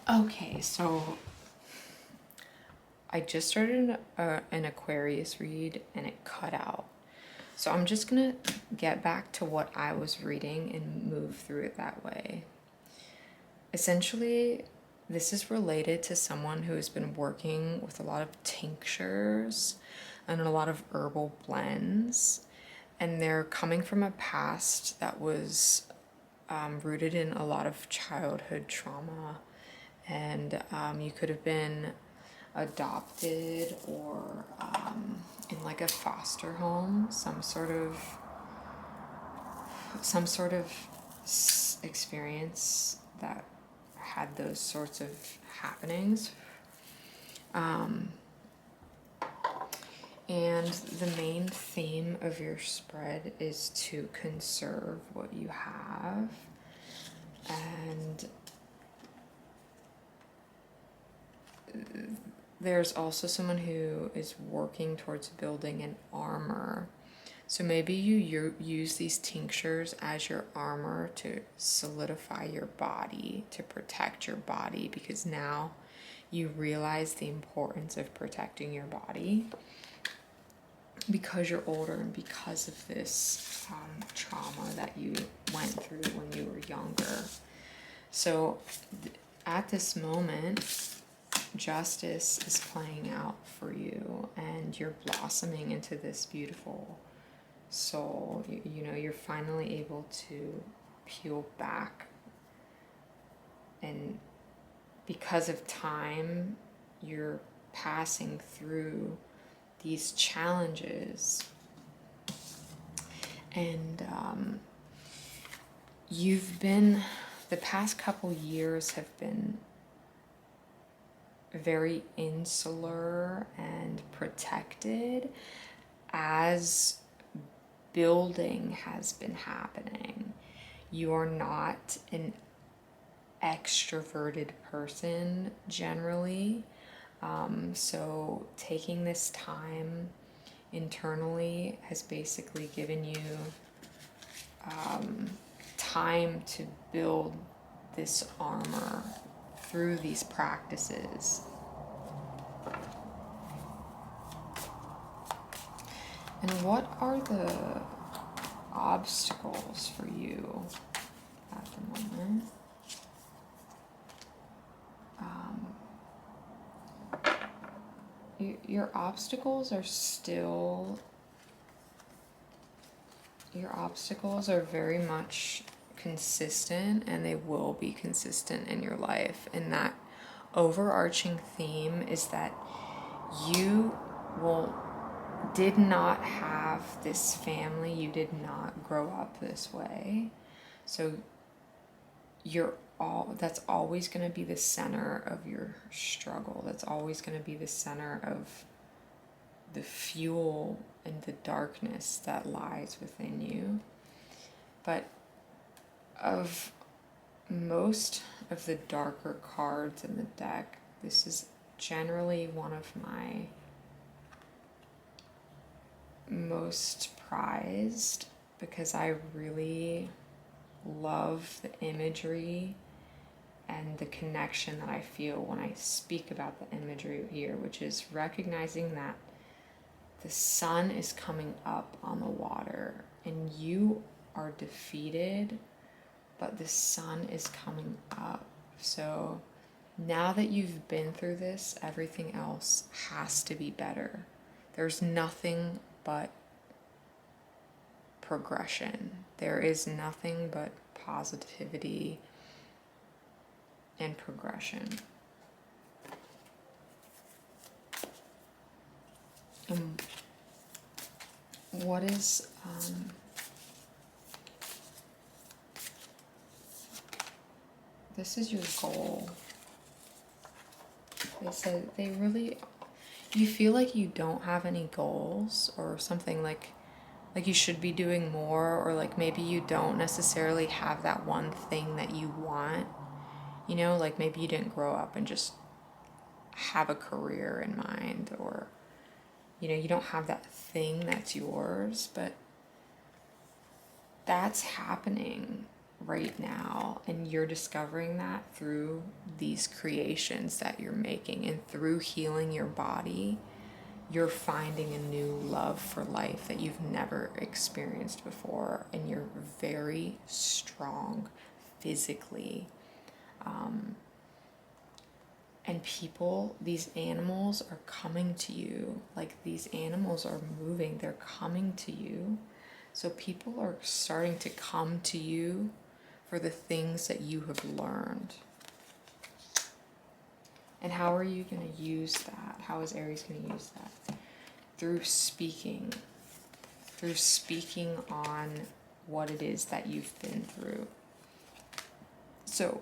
Okay, so I just started an Aquarius read and it cut out. So I'm just gonna get back to what I was reading and move through it that way. Essentially, this is related to someone who has been working with a lot of tinctures and a lot of herbal blends. And they're coming from a past that was rooted in a lot of childhood trauma. And you could have been adopted or in like a foster home, some sort of experience that had those sorts of happenings. And the main theme of your spread is to conserve what you have. And there's also someone who is working towards building an armor. So maybe you use these tinctures as your armor to solidify your body, to protect your body, because now you realize the importance of protecting your body because you're older and because of this trauma that you went through when you were younger. So at this moment, justice is playing out for you and you're blossoming into this beautiful soul. You know, you're finally able to peel back, and because of time, you're passing through these challenges, and the past couple years have been very insular and protected as building has been happening. You are not an extroverted person generally. So taking this time internally has basically given you time to build this armor through these practices. And what are the obstacles for you at the moment? Your obstacles are very much consistent, and they will be consistent in your life. And that overarching theme is that you did not have this family, you did not grow up this way. So that's always going to be the center of your struggle. That's always going to be the center of the fuel and the darkness that lies within you. But of most of the darker cards in the deck, this is generally one of my most prized, because I really love the imagery and the connection that I feel when I speak about the imagery here, which is recognizing that the sun is coming up on the water and you are defeated, but the sun is coming up. So now that you've been through this, everything else has to be better. There's nothing but progression. There is nothing but positivity and progression. What is this is your goal. They said you feel like you don't have any goals, or something like you should be doing more, or like maybe you don't necessarily have that one thing that you want. You know, like maybe you didn't grow up and just have a career in mind, or, you know, you don't have that thing that's yours, but that's happening. right now, and you're discovering that through these creations that you're making, and through healing your body, you're finding a new love for life that you've never experienced before, and you're very strong physically. And people, these animals are coming to you. Like, these animals are moving, they're coming to you. So people are starting to come to you for the things that you have learned. And how are you going to use that? How is Aries going to use that? Through speaking on what it is that you've been through. So